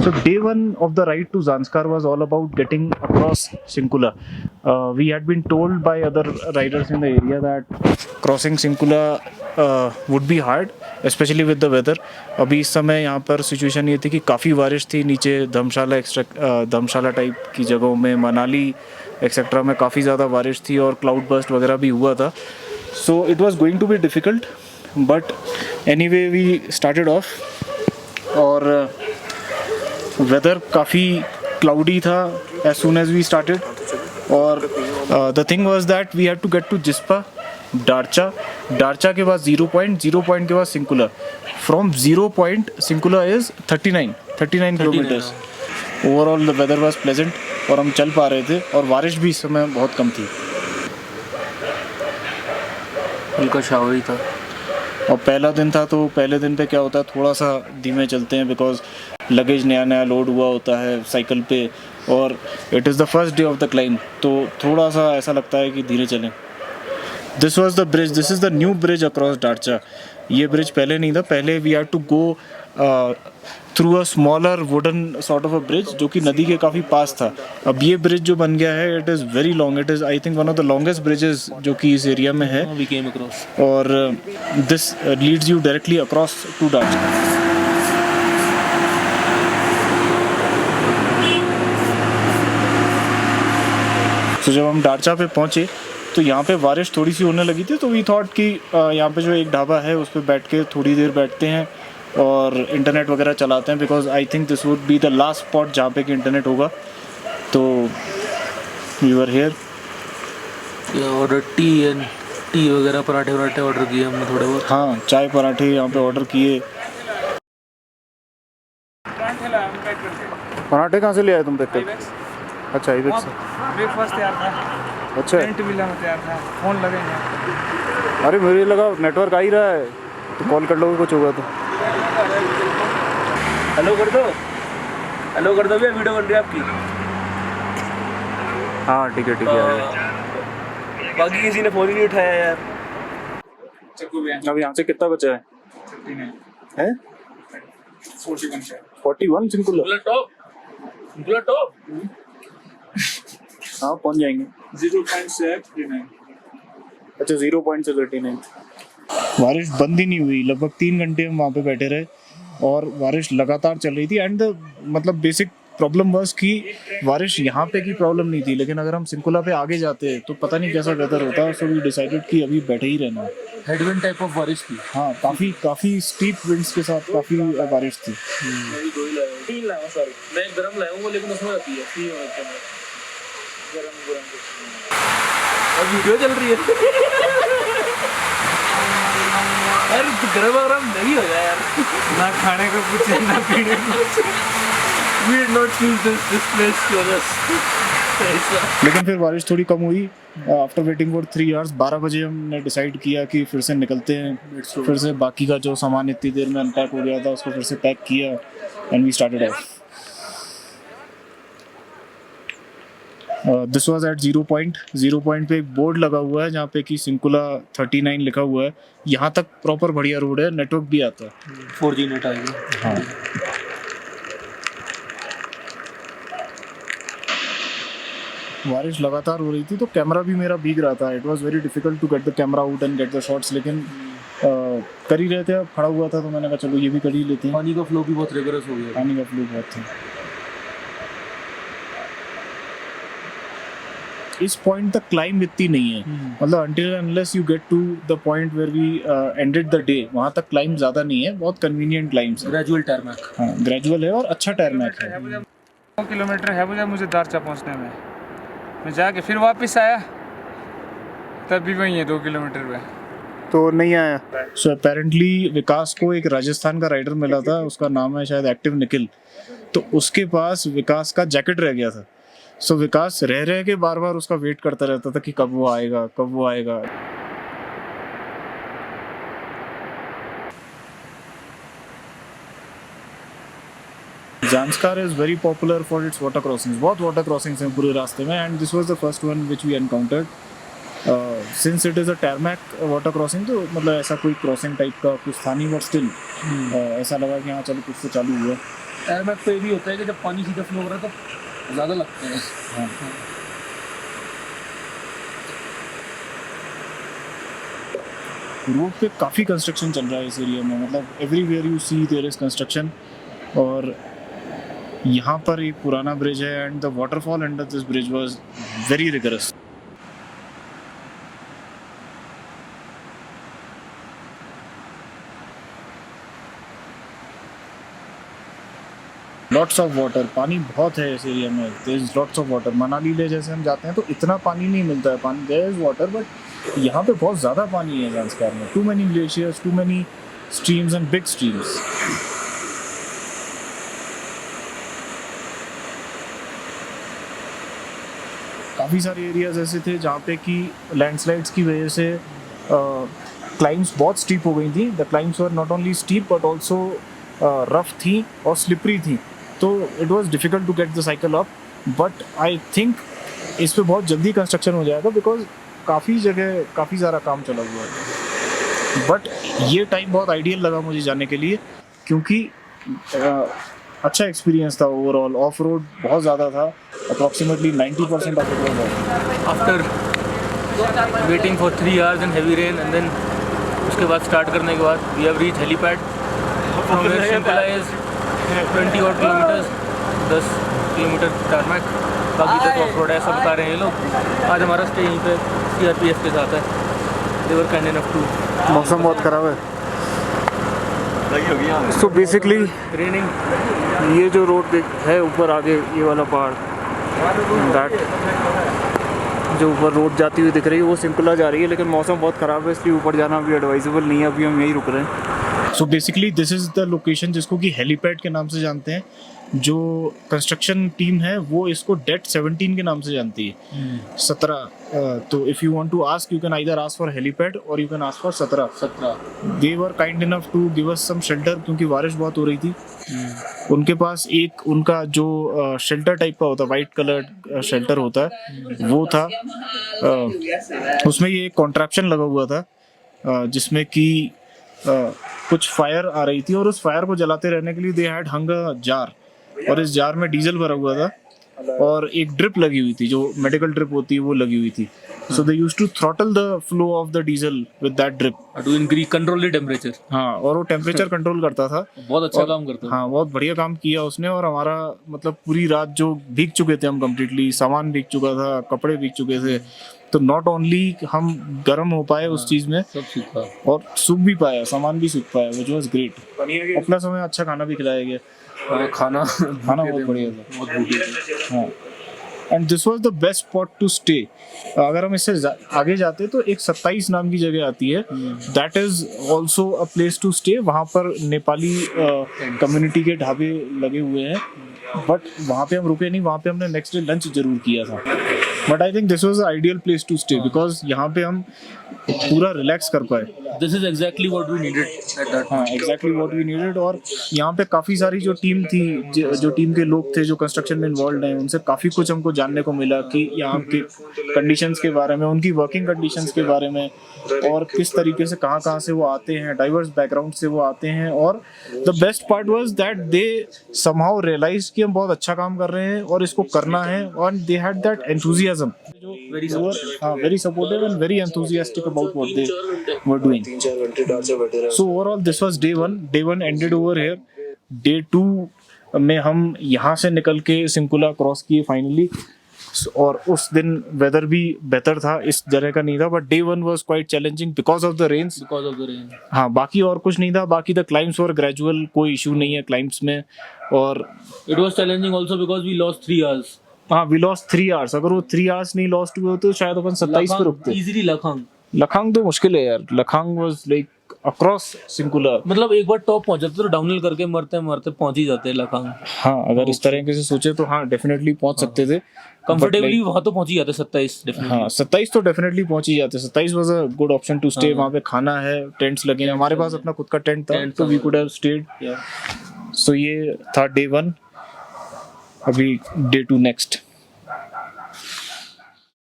So day one of the ride to Zanskar was all about getting across Sinkula. We had been told by other riders in the area that crossing Sinkula would be hard, especially with the weather. अभी इस समय यहाँ पर situation ये थी कि काफ़ी बारिश थी नीचे धर्मशाला टाइप की जगहों में, मनाली एक्सेट्रा में काफ़ी ज़्यादा बारिश थी और क्लाउड बर्स्ट वगैरह भी हुआ था. So it was going to be difficult, but anyway we started off. और वेदर काफ़ी क्लाउडी था as soon as we started. और the thing was that we had to get to Jispa, Darcha के बाद 0 पॉइंट के बाद Shinkula. From 0 point Shinkula is 39 kilometres. Overall the weather was pleasant और हम चल पा रहे थे और बारिश भी इस समय बहुत कम थी. हल्का शावर ही था. और पहला दिन था तो पहले दिन पे क्या होता है, थोड़ा सा धीमे चलते हैं बिकॉज लगेज नया लोड हुआ होता है साइकिल पे और it is the first day of the climb, तो थोड़ा सा ऐसा लगता है कि धीरे चलें. This was the bridge, this is the new bridge across Darcha. ये ब्रिज पहले नहीं था. पहले we had to go through a smaller wooden sort of a bridge जो कि नदी के काफ़ी पास था. अब ये ब्रिज जो बन गया है it is very long. It is I think one of the longest bridges जो कि इस एरिया में है. वी केम अक्रॉस और this leads you directly across to Darcha. तो जब हम डारचा पे पहुँचे तो यहाँ पे बारिश थोड़ी सी होने लगी थी, तो वी थॉट कि यहाँ पे जो एक ढाबा है उस पर बैठ के थोड़ी देर बैठते हैं और इंटरनेट वगैरह चलाते हैं because I think this would be the last spot जहाँ पे कि इंटरनेट होगा. तो वी वर हियर. और टी वगैरह पराठे ऑर्डर किए हमने थोड़े बहुत. हाँ, चाय पराठे यहाँ पे ऑर्डर किए. पराठे कहाँ से ले आए तुम पैक कर? अच्छा, आईवेक्स से. ब्रेकफास्ट तैयार था, अच्छा, टेंट भी लेना तैयार था, फोन लगेंगे. अरे मुझे लगा नेटवर्क आ ही रहा है तो कॉल कर लोगे कुछ होगा तो. हेलो कर दो भैया, वीडियो बन रही है आपकी. हाँ ठीक है बाकी किसी ने फोन ही नहीं उठाया यार. अब यहाँ से कितना बचा है? 41 सिंकुला. टॉप हाँ पहुँच जाएंगे. 0 पॉइंट से 39. अच्छा, 0 पॉइंट से 39. बारिश बंद ही नहीं हुई. लगभग 3 घंटे हम वहाँ पे बैठे रहे और बारिश लगातार चल रही थी. एंड मतलब बेसिक प्रॉब्लम बस कि बारिश यहाँ पे की प्रॉब्लम नहीं थी, लेकिन अगर हम सिंकुला पे आगे जाते तो पता नहीं कैसा वेदर होता. सो वी डिसाइडेड कि अभी बैठे ही रहना. हेडविंड टाइप ऑफ बारिश थी. हाँ, काफ़ी स्टीप विंड्स के साथ काफ़ी बारिश थी. तीन लाया सॉरी, मैं गरम लाया हूँ लेकिन उसमें आती है फ्री होने के बाद. गरम और वीडियो चल रही है. अरे गरम नहीं हो जाए यार. ना खाने को पूछे ना पीने को पूछे. We did not choose this place for us. लेकिन फिर बारिश थोड़ी कम हुई. आफ्टर वेटिंग फॉर 3 आवर्स 12 बजे हमने डिसाइड किया कि फिर से निकलते हैं. फिर से बाकी का जो सामान इतनी देर में अनपैक हो गया था उसको फिर से पैक किया and we started off. This was at 0 point पे एक बोर्ड लगा हुआ है जहाँ पे कि सिंकुला 39 लिखा हुआ है. यहाँ तक प्रॉपर बढ़िया रोड है, नेटवर्क भी आता है. 4G नेट आएगा. हाँ. बारिश लगातार हो रही थी तो कैमरा भी मेरा भीग रहा था. It was very difficult to get the camera out and get the shots. लेकिन कर ही रहे थे. अब खड़ा हुआ था तो मैंने कहा चलो ये भी कर ही लेते हैं. पानी का फ्लो भी बहुत रिगरस हो गया. पानी का फ्लो बहुत था. इस पॉइंट तक क्लाइंब इतनी नहीं है. मतलब until unless you get to the point where we ended the day, वहाँ तक क्लाइंब ज़्यादा नहीं है. बहुत कन्वीनियंट क्लाइंब्स है. Gradual tarmac. हाँ, ग्रेजुअल है और अच्छा टारमैक है. 9 किलोमीटर है मुझे दारचा पहुंचने में. मैं जाके फिर वापस आया तब भी वही है 2 किलोमीटर पे. तो नहीं आया. सो अपेरेंटली विकास को एक राजस्थान का राइडर मिला था, उसका नाम है शायद एक्टिव निखिल. तो उसके पास विकास का जैकेट रह गया था. सो विकास रह के बार बार उसका वेट करता रहता था कि कब वो आएगा. Zanskar is very popular for its water crossings. बहुत वाटर क्रॉसिंग्स हैं पूरे रास्ते में and this was the first one which we encountered. Since it is a tarmac water crossing, तो मतलब ऐसा कोई क्रॉसिंग टाइप का कुछ था नहीं, बट स्टिल ऐसा लगा कि हाँ चलो कुछ तो चालू हुआ। एयरबैग पे भी होता है कि जब पानी सीधा फ्लो हो रहा है तो ज़्यादा लगते हैं। हाँ। रोड पे काफ़ी कंस्ट्रक्शन चल रहा है इस एरिया में, मतलब everywhere you see there is construction. और यहाँ पर एक पुराना ब्रिज है and the waterfall under this bridge was very rigorous. Lots of water, पानी बहुत है इस एरिया में, there is lots of water. Manali ले जैसे हम जाते हैं तो इतना पानी नहीं मिलता है, पानी देयर इज वाटर, बट यहाँ पे बहुत ज़्यादा पानी है ज़ांस्कार में। Too many glaciers, too many streams and big streams. काफ़ी सारे एरियाज ऐसे थे जहाँ पे कि लैंडस्लाइड्स की वजह से क्लाइम्स बहुत स्टीप हो गई थी। The climbs were not only steep but also rough थी और स्लिपरी थी, तो it was difficult to get the cycle up. But I think इस पे बहुत जल्दी कंस्ट्रक्शन हो जाएगा बिकॉज काफ़ी जगह काफ़ी सारा काम चला हुआ है। बट ये टाइम बहुत आइडियल लगा मुझे जाने के लिए, क्योंकि अच्छा एक्सपीरियंस था ओवरऑल। ऑफ रोड बहुत ज़्यादा था, approximately 90% of it was after waiting for 3 hours in heavy rain and then उसके बाद स्टार्ट करने के बाद we have reach helipad from where Shimla is 20 odd kilometers, 10 kilometre tarmac, बाकी तक ऑफ रोड है, ऐसा बता रहे हैं ये लोग। आज हमारा स्टे यहीं पे CRPF के साथ है। दे वर काइंड इनफ टू। मौसम बहुत ख़राब है। So basically raining. ये जो रोड है ऊपर आगे, ये वाला पहाड़, दैट जो ऊपर रोड जाती हुई दिख रही है वो सिंकुला जा रही है, लेकिन मौसम बहुत ख़राब है इसलिए ऊपर जाना अभी एडवाइजेबल नहीं है। अभी हम यहीं रुक रहे हैं। So basically this is the location जिसको कि हेलीपैड के नाम से जानते हैं। जो कंस्ट्रक्शन टीम है वो इसको डेट 17 के नाम से जानती है, 17। तो if you want to ask, you can either ask for helipad or you can ask for 17। They were kind enough to give us some shelter, क्योंकि बारिश बहुत हो रही थी। उनके पास एक उनका जो शेल्टर टाइप का होता है, वाइट कलर शेल्टर होता है, वो था। उसमें ये एक कॉन्ट्रैप्शन लगा हुआ था जिसमें कि कुछ फायर आ रही थी और उस फायर को जलाते रहने के लिए they had hung a jar, और इस जार में डीजल भरा हुआ था और एक ड्रिप लगी हुई थी, जो मेडिकल ड्रिप होती है वो लगी हुई थी। So they used to throttle the flow of the diesel with that drip to increase control the temperature. हाँ, और वो टेम्परेचर कंट्रोल करता था। बहुत अच्छा काम करता है। हाँ, बहुत बढ़िया काम किया उसने। और हमारा मतलब पूरी रात जो भीग चुके थे हम कम्प्लीटली, सामान भीग चुका था, कपड़े भीग चुके थे, तो नॉट ओनली हम गर्म हो पाए उस चीज़ में, सब सीखा और सूख भी पाया, सामान भी सूख पाया, विच वाज ग्रेट। और प्लस हमें अच्छा खाना भी खिलाया गया। खाना बहुत बढ़िया था। बहुत भूखे थे। हाँ, and this was the best spot to stay. अगर हम इससे आगे जाते तो एक 27 नाम की जगह आती है, that is also a place to stay. वहाँ पर नेपाली कम्युनिटी के ढाबे लगे हुए हैं, बट वहाँ पे हम रुके नहीं, वहाँ पे हमने नेक्स्ट डे लंच जरूर किया था। But I think this was the ideal place to stay because यहाँ पे हम पूरा रिलैक्स कर पाए। This is exactly what we needed at that. हाँ, एग्जैक्टली व्हाट वी नीडेड। और यहाँ पे काफ़ी सारी जो टीम थी, जो टीम के लोग थे जो कंस्ट्रक्शन में इन्वॉल्व हैं, उनसे काफ़ी कुछ हमको जानने को मिला कि यहाँ के कंडीशंस के बारे में, उनकी वर्किंग कंडीशंस के बारे में, और किस तरीके से कहाँ से वो आते हैं, डाइवर्स बैकग्राउंड से वो आते हैं। और the best part was that they somehow realise कि हम बहुत अच्छा काम कर रहे हैं और इसको करना है, और they had that enthusiasm, very supportive and very enthusiastic about what they were doing. So overall this was day 1. Day 1 ended over here. Day 2 में हम यहाँ से निकल के सिंकुला क्रॉस किए फाइनली, और उस दिन वेदर भी बेहतर था, इस जगह का नहीं था। But day 1 was quite challenging because of the rains. हाँ, बाकी और कुछ नहीं था। बाकी द क्लाइम्स वर ग्रेजुअल, कोई इशू नहीं है क्लाइम्स में। और it was challenging also because we lost 3 hours। हाँ, वी लॉस्ट 3 hours। अगर वो 3 hours नहीं लॉस्ट हुए तो शायद अपन 27 पे रुकते। इजीली लखांग तो मुश्किल है यार। लखांग वाज लाइक अक्रॉस सिंकुला, मतलब एक बार टॉप पहुंच जाते तो डाउनहिल करके मरते मरते पहुंच ही जाते लखांग। हाँ, अगर इस तरह से सोचे तो हाँ डेफिनेटली पहुंच सकते थे कंफर्टेबली। वहां तो पहुंच ही जाते 27 डेफिनेटली। हाँ, 27 तो डेफिनेटली पहुंच ही जाते। 27 was a good option to stay. वहाँ पे खाना है, टेंट्स लगे हैं, हमारे पास अपना खुद का टेंट था, तो वी कुड हैव स्टेड। सो ये था डे 1। अभी डे 2 नेक्स्ट।